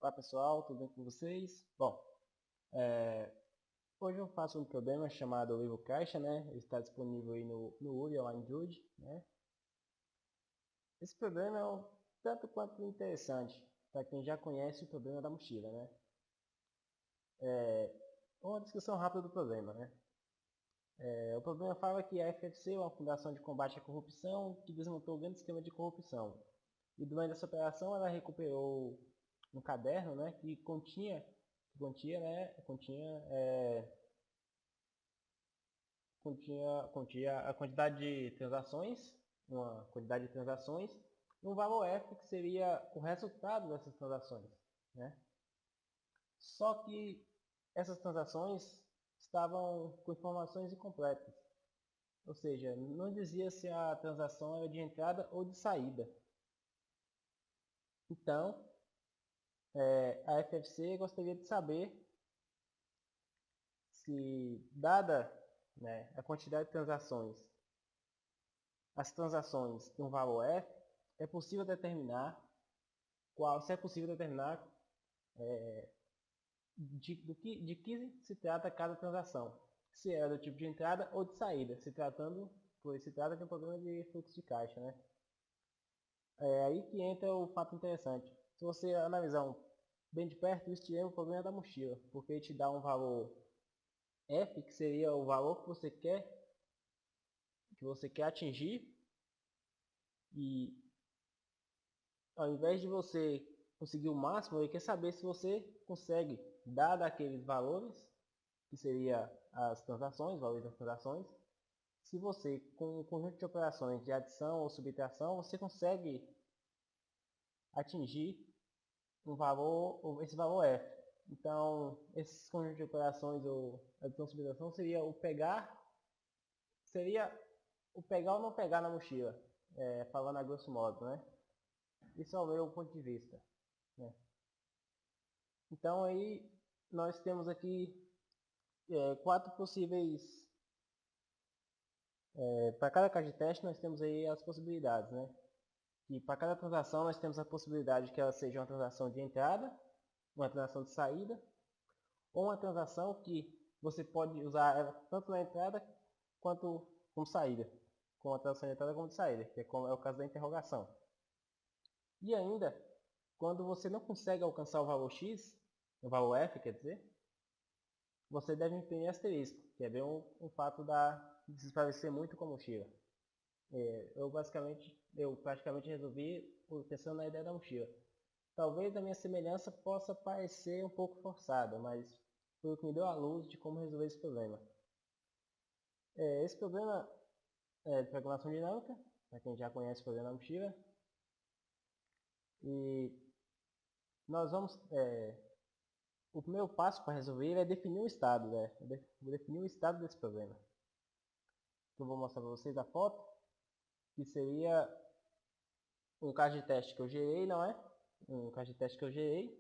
Olá pessoal, tudo bem com vocês? Bom, hoje eu faço um problema chamado Livro Caixa, né? Ele está disponível aí no URI, lá em Jude, né? Esse problema é um tanto quanto interessante para quem já conhece o problema da mochila, né? Uma descrição rápida do problema, né? O problema fala que a FFC é uma fundação de combate à corrupção que desmontou o grande esquema de corrupção. E durante essa operação ela recuperou um caderno, né, que continha a quantidade de transações, uma quantidade de transações, e um valor F que seria o resultado dessas transações, né? Só que essas transações estavam com informações incompletas, ou seja, não dizia se a transação era de entrada ou de saída. Então, a FFC gostaria de saber se, dada, né, a quantidade de transações, as transações em um valor F, é possível determinar se é possível determinar de que se trata cada transação. Se é do tipo de entrada ou de saída, pois se trata de um problema de fluxo de caixa, né? É aí que entra o fato interessante. Se você analisar bem de perto, isso é o problema da mochila, porque ele te dá um valor F, que seria o valor que você quer atingir, e ao invés de você conseguir o máximo, ele quer saber se você consegue, dado aqueles valores, que seria as transações, valores das transações, se você, com um conjunto de operações de adição ou subtração, você consegue atingir esse valor F. Então, esses conjuntos de operações ou adição ou subtração seria o pegar ou não pegar na mochila, falando a grosso modo, né? Isso é o meu ponto de vista, né? Então aí nós temos aqui quatro possíveis. Para cada caixa de teste nós temos aí as possibilidades, né? E para cada transação nós temos a possibilidade que ela seja uma transação de entrada, uma transação de saída, ou uma transação que você pode usar ela tanto na entrada quanto como saída. Com a transação de entrada como de saída, que é o caso da interrogação. E ainda, quando você não consegue alcançar o valor X, o valor F, quer dizer, você deve imprimir asterisco, que é bem um fato de se parecer muito com a mochila. Eu praticamente resolvi pensando na ideia da mochila. Talvez a minha semelhança possa parecer um pouco forçada, mas foi o que me deu a luz de como resolver esse problema. Esse problema é de programação dinâmica, para quem já conhece o problema da mochila. E nós vamos o primeiro passo para resolver é definir um estado, né? Vou definir o estado desse problema. Eu vou mostrar para vocês a foto, que seria um caso de teste que eu gerei, não é? Um caso de teste que eu gerei,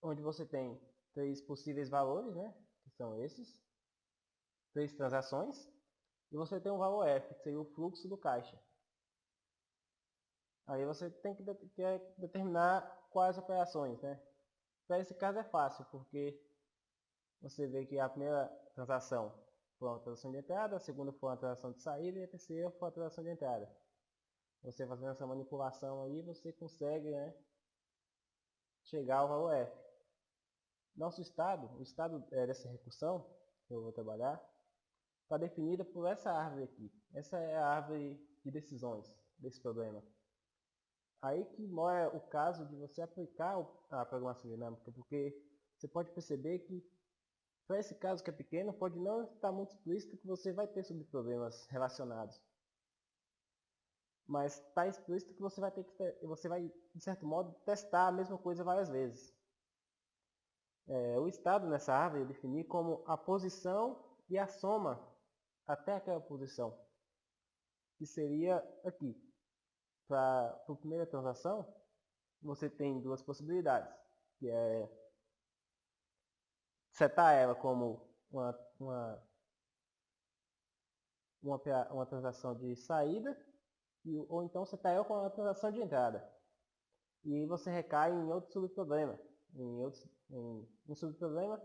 onde você tem três possíveis valores, né? Que são esses, três transações, e você tem um valor F, que seria o fluxo do caixa. Aí você tem que determinar quais operações, né? Para esse caso é fácil, porque você vê que a primeira transação foi uma transação de entrada, a segunda foi uma transação de saída e a terceira foi uma transação de entrada. Você fazendo essa manipulação aí, você consegue, né, chegar ao valor F. Nosso estado, o estado dessa recursão que eu vou trabalhar, está definida por essa árvore aqui. Essa é a árvore de decisões desse problema. Aí que mora o caso de você aplicar a programação dinâmica, porque você pode perceber que para esse caso que é pequeno, pode não estar muito explícito que você vai ter subproblemas relacionados. Mas está explícito que você vai, de certo modo, testar a mesma coisa várias vezes. O estado nessa árvore eu defini como a posição e a soma até aquela posição, que seria aqui. Para a primeira transação, você tem duas possibilidades, que é setar ela como uma transação de saída, ou então setar ela como uma transação de entrada. e você recai em outro subproblema, em um subproblema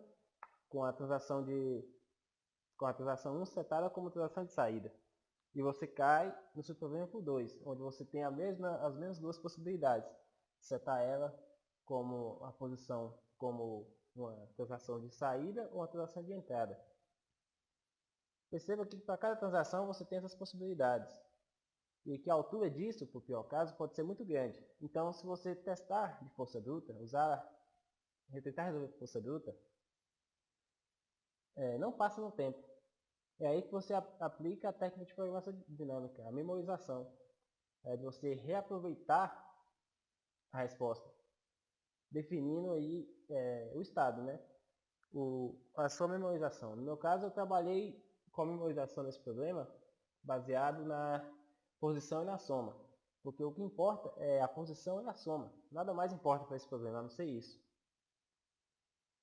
com a transação 1 setada como transação de saída. E você cai no subproblema por 2, onde você tem as mesmas duas possibilidades. Setar ela como a posição como uma transação de saída ou uma transação de entrada. Perceba que para cada transação você tem essas possibilidades. E que a altura disso, por pior caso, pode ser muito grande. Então, se você testar de força bruta, tentar resolver de força bruta, não passa no tempo. É aí que você aplica a técnica de programação dinâmica, a memorização. É de você reaproveitar a resposta, definindo aí o estado, né? A sua memorização. No meu caso, eu trabalhei com a memorização desse problema baseado na posição e na soma. Porque o que importa é a posição e a soma. Nada mais importa para esse problema, a não ser isso.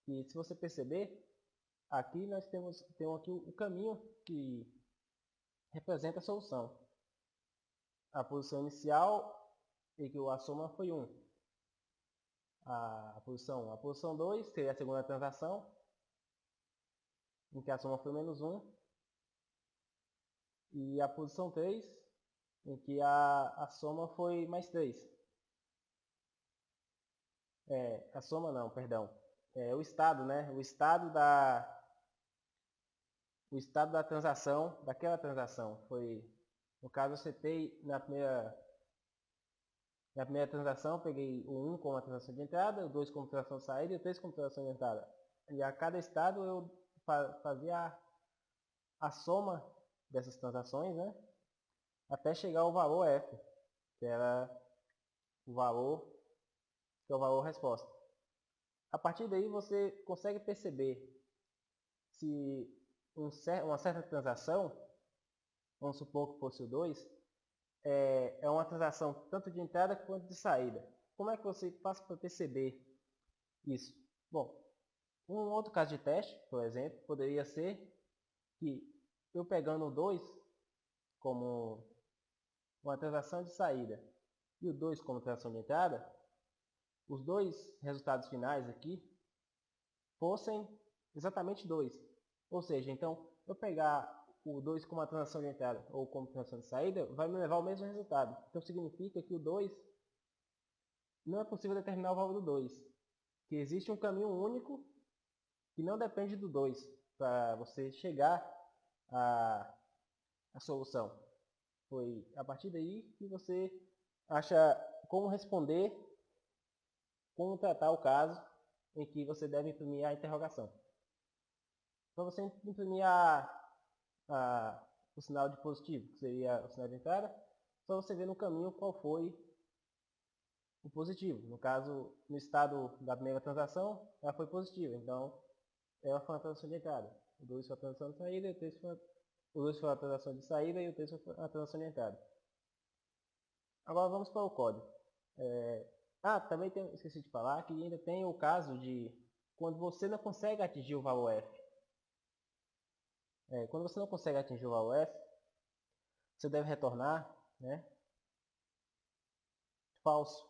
E se você perceber, aqui nós temos aqui o caminho que representa a solução. A posição inicial e que a soma foi 1. A posição 2 seria a segunda transação, em que a soma foi menos 1. E a posição 3, em que a soma foi mais 3. A soma não, perdão. O estado, né? O estado da transação, daquela transação. Foi, no caso, eu setei na primeira transação, peguei o 1 como a transação de entrada, o 2 como transação de saída e o 3 como transação de entrada. E a cada estado eu fazia a soma dessas transações, né? Até chegar ao valor F, que era o valor, que é o valor resposta. A partir daí você consegue perceber se uma certa transação, vamos supor que fosse o 2, é uma transação tanto de entrada quanto de saída. Como é que você faz para perceber isso? Bom, um outro caso de teste, por exemplo, poderia ser que eu pegando o 2 como uma transação de saída e o 2 como transação de entrada, os dois resultados finais aqui fossem exatamente 2. Ou seja, então, eu pegar o 2 como uma transação de entrada ou como transação de saída, vai me levar ao mesmo resultado. Então, significa que o 2 não é possível determinar o valor do 2. Que existe um caminho único que não depende do 2 para você chegar à solução. Foi a partir daí que você acha como responder, como tratar o caso em que você deve imprimir a interrogação. Para você imprimir o sinal de positivo, que seria o sinal de entrada, só você ver no caminho qual foi o positivo. No caso, no estado da primeira transação, ela foi positiva, então ela foi uma transação de entrada. O 2 foi a transação de saída, o 2 foi a transação de saída e o 3 foi a transação de entrada. Agora vamos para o código. Também esqueci de falar que ainda tem o caso de quando você não consegue atingir o valor F. Quando você não consegue atingir o valor F, você deve retornar, né, falso.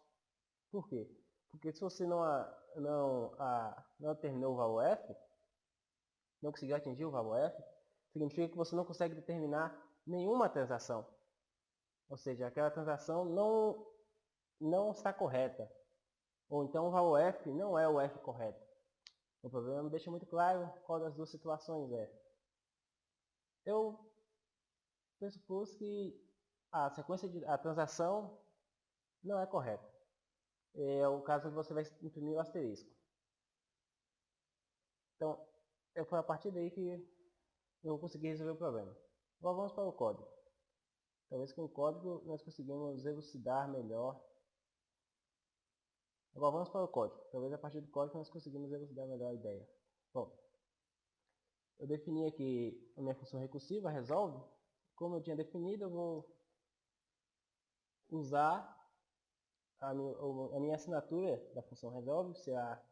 Por quê? Porque se você não determinou o valor F, não conseguiu atingir o valor F, significa que você não consegue determinar nenhuma transação. Ou seja, aquela transação não está correta. Ou então o valor F não é o F correto. O problema me deixa muito claro qual das duas situações é. Eu pressupus que a transação não é correta. É o caso que você vai imprimir o asterisco. Então, foi a partir daí que eu consegui resolver o problema. Agora vamos para o código. Talvez com o código nós conseguimos elucidar melhor. Agora vamos para o código. Talvez a partir do código nós conseguimos elucidar melhor a ideia. Bom, eu defini aqui a minha função recursiva, resolve. Como eu tinha definido, eu vou usar a minha assinatura da função resolve, será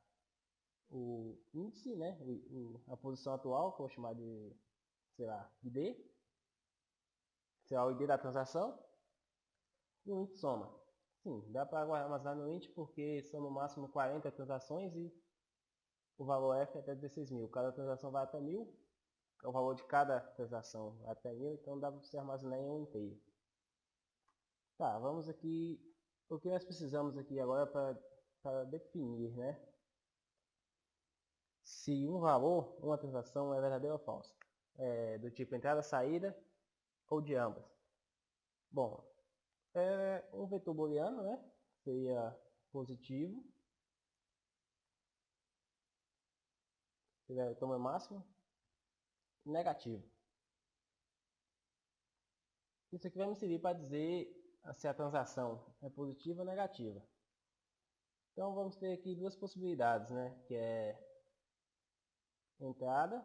o índice, né? A posição atual, que eu vou chamar de, sei lá, ID. Será o ID da transação. E o índice soma. Sim, dá para armazenar no int porque são no máximo 40 transações e o valor F é até 16 mil. Cada transação vai até 1000, é o valor de cada transação até 1000, então dá para você armazenar em um inteiro. Tá, vamos aqui, o que nós precisamos aqui agora para definir, né? Se um valor, uma transação é verdadeira ou falsa. Do tipo entrada, saída ou de ambas. Bom, um vetor booleano, né? Seria positivo. Seria o tamanho máximo. Negativo. Isso aqui vai me servir para dizer se a transação é positiva ou negativa. Então vamos ter aqui duas possibilidades, né? Que é entrada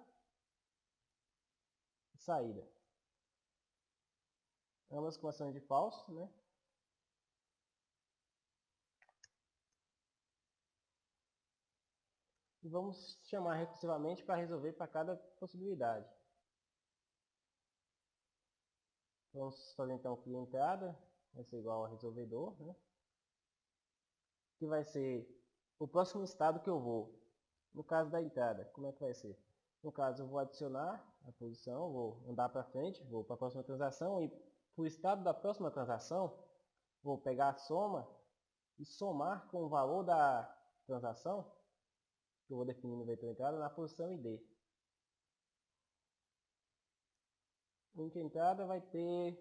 e saída. Ambas com ação de falso, né? E vamos chamar recursivamente para resolver para cada possibilidade. Vamos fazer então aqui a entrada, vai ser igual a resolvedor, né? Que vai ser o próximo estado que eu vou. No caso da entrada, como é que vai ser? No caso, eu vou adicionar a posição, vou andar para frente, vou para a próxima transação e para o estado da próxima transação, vou pegar a soma e somar com o valor da transação, que eu vou definir no vetor entrada, na posição ID. O int entrada vai ter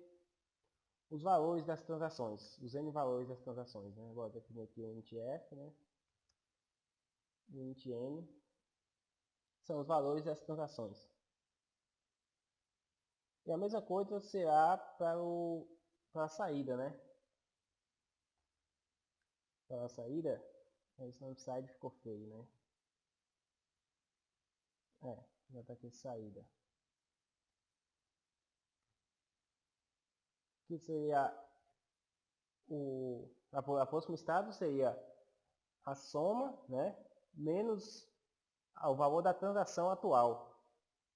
os valores das transações, os n valores das transações. Né? Agora, definir aqui o int f, né? O int n são os valores das transações. E a mesma coisa será para a saída, né? Para a saída, esse nome side ficou feio, né? Já está aqui saída. Que seria a próximo estado seria a soma, né? Menos o valor da transação atual.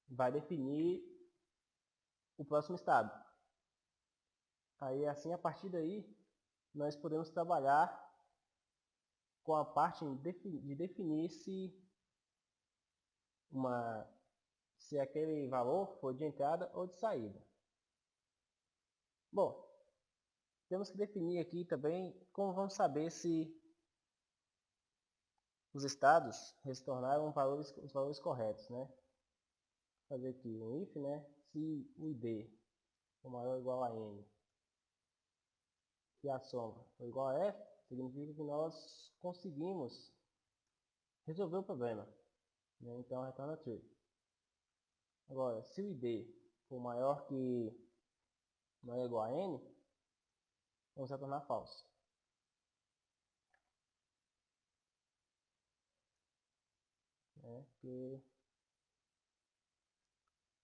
Vai definir o próximo estado. Aí assim, a partir daí, nós podemos trabalhar com a parte de definir se aquele valor for de entrada ou de saída. Bom, temos que definir aqui também como vamos saber se os estados retornaram os valores corretos, né? Vou fazer aqui um if, né? Se o id for maior ou igual a n e a soma for igual a f, significa que nós conseguimos resolver o problema. Né? Então retorna true. Agora, se o id for maior ou igual a n, vamos retornar falso. Que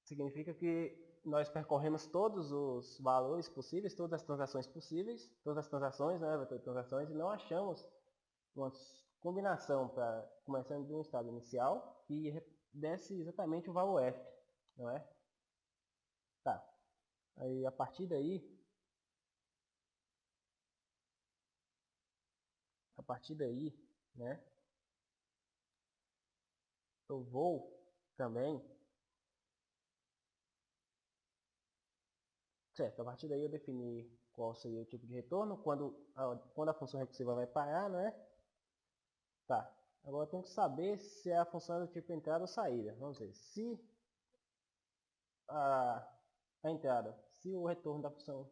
significa que nós percorremos todos os valores possíveis, todas as transações possíveis, todas as transações, né, vetor de transações, e não achamos uma combinação para começando de um estado inicial que desse exatamente o valor f, não é? Tá. Aí a partir daí, né, eu vou também, certo, a partir daí eu defini qual seria o tipo de retorno, quando a função recursiva vai parar, né? Tá. Agora eu tenho que saber se a função é do tipo entrada ou saída. Vamos ver. Se a entrada, se o retorno da função,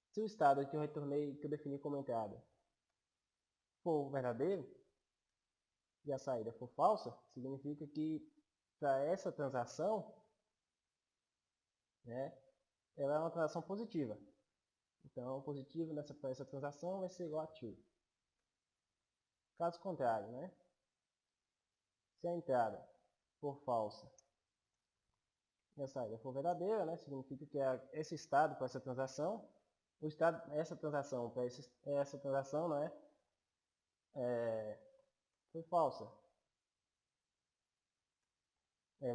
se o estado que eu retornei, que eu defini como entrada, for verdadeiro e a saída for falsa, significa que para essa transação, né, ela é uma transação positiva. Então, positivo para essa transação vai ser igual a true. Caso contrário, né, se a entrada for falsa e a saída for verdadeira, né, significa que esse estado para essa transação, essa transação para essa transação, né, foi falsa. É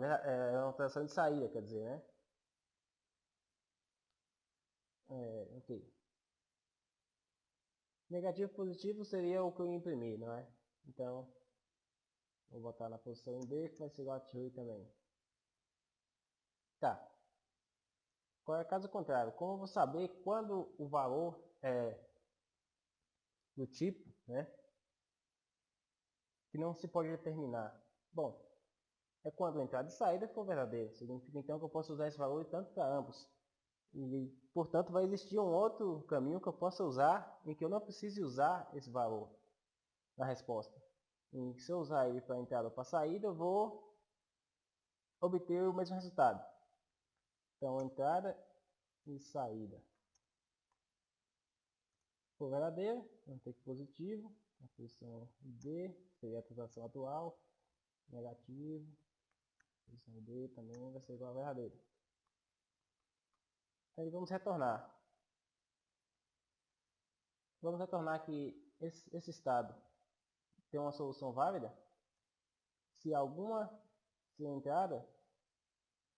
uma transação de saída, quer dizer, né? Ok. Negativo e positivo seria o que eu imprimir, não é? Então, vou botar na posição em B, que vai ser igual a true também. Tá. Qual é o caso contrário? Como eu vou saber quando o valor é do tipo, né, que não se pode determinar? Bom, é quando a entrada e saída for verdadeira. Significa então que eu posso usar esse valor tanto para ambos. E, portanto, vai existir um outro caminho que eu possa usar em que eu não precise usar esse valor na resposta. E se eu usar ele para entrada ou para saída, eu vou obter o mesmo resultado. Então, entrada e saída for verdadeira, vamos ter que positivo, a posição D seria a transação atual, negativo, a posição D também vai ser igual a verdadeiro. Aí vamos retornar. Vamos retornar que esse estado tem uma solução válida se se a entrada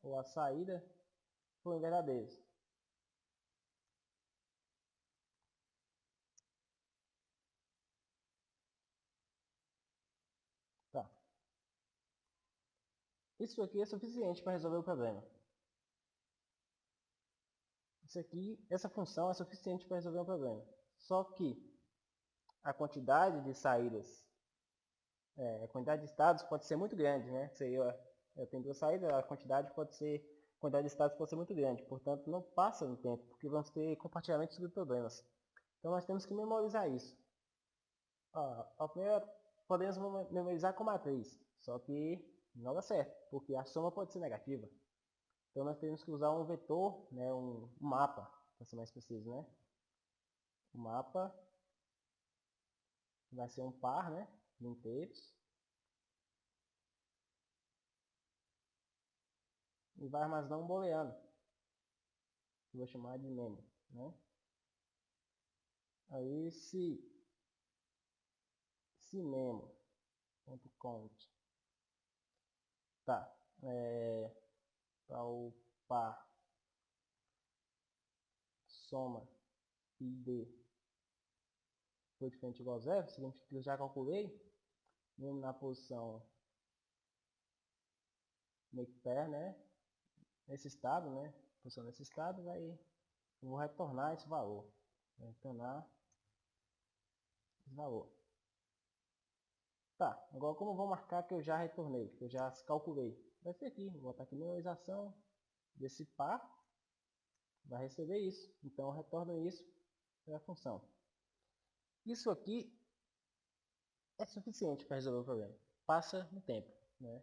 ou a saída forem verdadeiros. Tá. Isso aqui é suficiente para resolver o problema. Essa função é suficiente para resolver o problema. Só que a quantidade de saídas, a quantidade de estados pode ser muito grande, né? Eu tenho duas saídas, a quantidade de estados pode ser muito grande, portanto não passa no tempo, porque vamos ter compartilhamento sobre problemas. Então nós temos que memorizar isso. A primeira podemos memorizar com matriz, só que não dá certo, porque a soma pode ser negativa. Então nós temos que usar um vetor, né, um mapa, para ser mais preciso, né? O mapa vai ser um par, né, de inteiros, e vai armazenar um booleano, que eu vou chamar de memo, né? Aí se memo.count, tá, para o par soma id foi diferente igual a zero, significa que eu já calculei, mesmo na posição makePair, né? Nesse estado, né? Posição nesse estado, eu vou retornar esse valor. Vou retornar esse valor. Tá, agora como eu vou marcar que eu já retornei, que eu já calculei? Vai ser aqui, vou botar aqui memorização desse par, vai receber isso. Então eu retorno isso para a função. Isso aqui é suficiente para resolver o problema. Passa no tempo, né?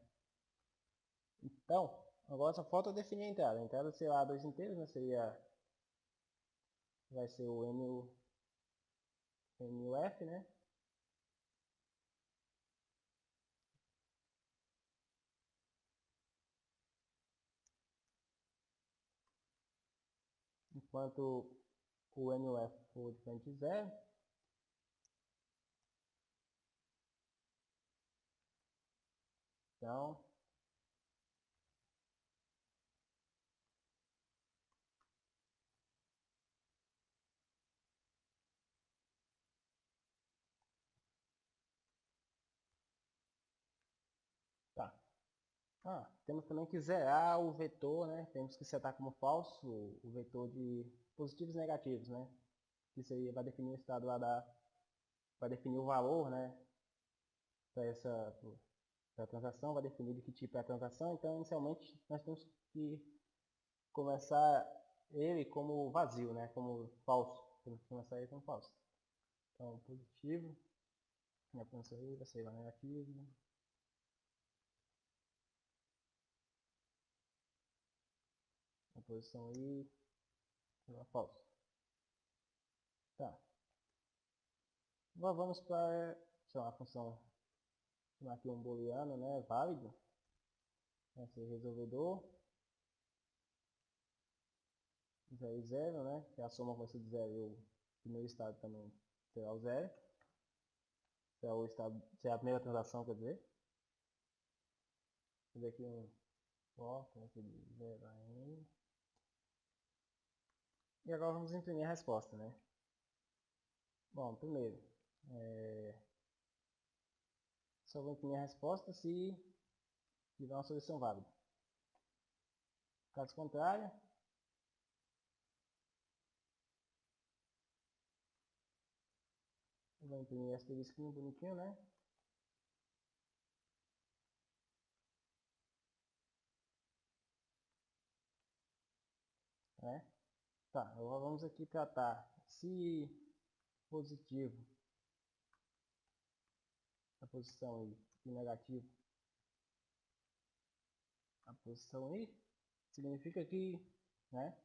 Então, agora só falta definir a entrada. A entrada será dois inteiros, né? Vai ser o NUF, né? Enquanto o NUF for diferente de zero. Então, tá. Temos também que zerar o vetor, né? Temos que setar como falso o vetor de positivos e negativos, né? Que seria, vai definir o estado lá vai definir o valor, né? Para a transação, vai definir de que tipo é a transação. Então, inicialmente, nós temos que começar ele como vazio, né? Como falso. Temos que começar ele como falso. Então, positivo, minha posição aí vai ser igual a negativo. A posição aí igual a falso. Tá. Agora vamos para a função, chamar aqui um booleano, né? Válido. Vai ser resolvedor. 0 e 0, né? Que a soma vai ser de 0 e o primeiro estado também será o 0. Será a primeira transação, quer dizer. Vou fazer aqui um for, aqui de 0 a n. E agora vamos imprimir a resposta, né? Bom, primeiro, só vou imprimir a resposta se tiver uma solução válida. Caso contrário, eu vou imprimir asterisco bonitinho, né? Tá, agora vamos aqui tratar se positivo a posição I e negativo a posição I, significa né,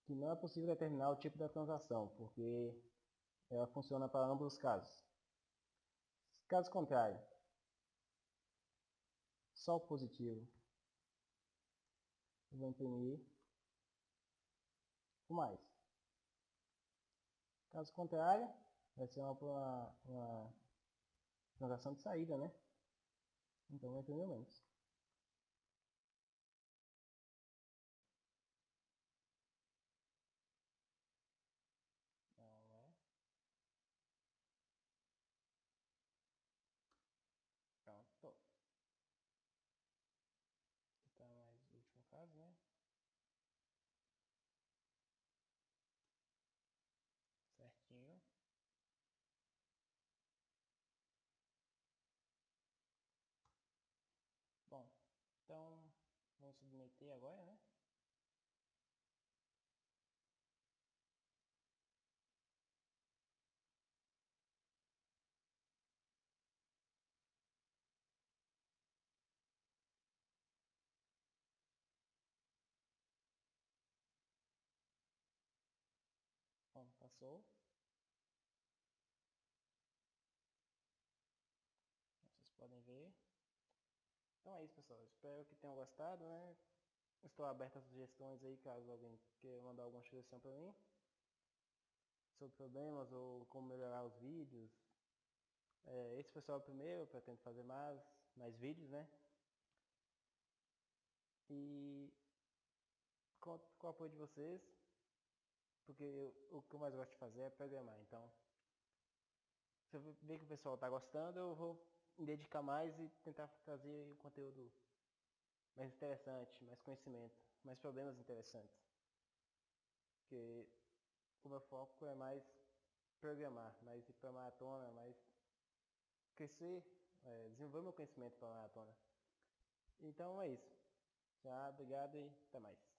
que não é possível determinar o tipo da transação, porque ela funciona para ambos os casos. Caso contrário, só o positivo, eu vou imprimir o mais. Caso contrário, vai ser uma transação de saída, né? Então eu vou imprimir o menos. Pronto. Então, mais o último caso, né? Certinho. Bom, então vamos submeter agora, né? Bom, passou. Vocês podem ver. Então é isso, pessoal. Espero que tenham gostado, né? Estou aberto a sugestões aí, caso alguém queira mandar alguma sugestão para mim sobre problemas ou como melhorar os vídeos. Esse foi só o primeiro, eu pretendo fazer mais vídeos, né? E conto com o apoio de vocês, porque o que eu mais gosto de fazer é programar. Então, se eu ver que o pessoal está gostando, eu vou me dedicar mais e tentar trazer um conteúdo mais interessante, mais conhecimento, mais problemas interessantes. Porque o meu foco é mais programar, mais ir para maratona, mais crescer, desenvolver meu conhecimento para maratona. Então é isso. Já, obrigado e até mais.